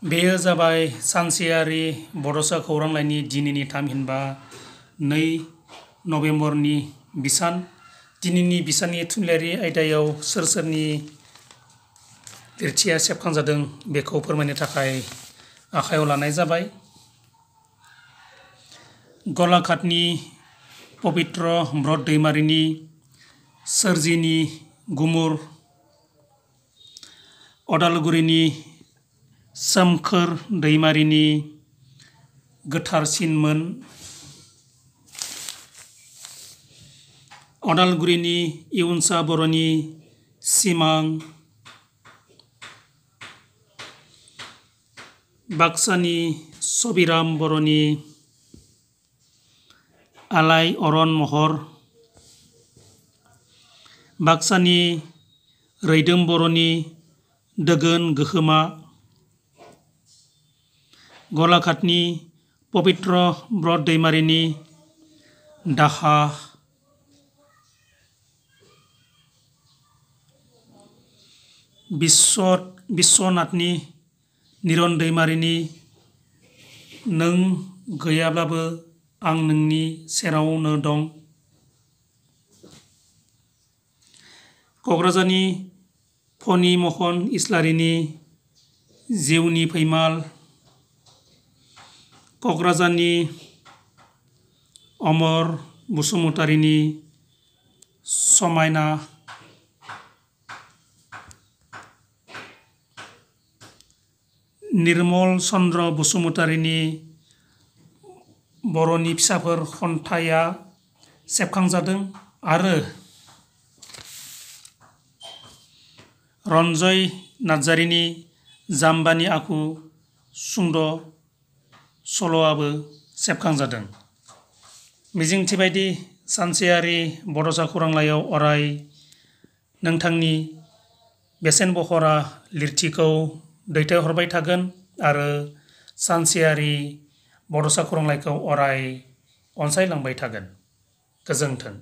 बेयो जाबाय सानसेयारि बड'सा खौरांलाइनि दिनैनि थामहिनबा 2 नभेम्बरनि बिसान। दिनैनि बिसाननि थुनलाइयारि आयदायाव सोर सोरनि लिरथिया सेबखांजादों बेखौ फोरमायनो थाखाय आखायाव लानाय जाबाय। गलाघाटनि पबित्र ब्रत दैमारिनि सोरजिनि गुमुर, अदालगुरिनि सोमखोर दैमारिनि गोथारसिनमोन, अदालगुरिनि इयुनसा बर'नि सिमां, बाक्सानि सबिराम बर'नि आलाय अरन महर, बाक्सानि रैदोम बर'नि दोगोन गोहोमा, गलाघाटनि पबित्र ब्रत दैमारिनि दाहा, बिस्वनाथनि निरन दैमारिनि नों गैयाब्लाबो आं नोंनि सेरावनो दं, क'क्राझारनि फनि महन इस्लारिनि जिउनि फैमाल, क'क्राझारनि अमर बसुमतारिनि समायना, निर्मल चन्द्र बसुमतारिनि बर'नि फिसाफोर खन्थाइया सेबखांजादों आरो रन्जय नार्जारिनि जाम्बानि आखु सुंद' सल'आबो सेबखांजादों। मिजिंथिबायदि सानसेयारि बड'सा खौरांलाइयाव अराय नोंथांनि बेसेन बहरा लिरथिखौ दैथायहरबाय थागोन आरो सानसेयारि बड'सा खौरांलाइखौ अराय अनसायलांबाय थागोन। गोजोन्थों।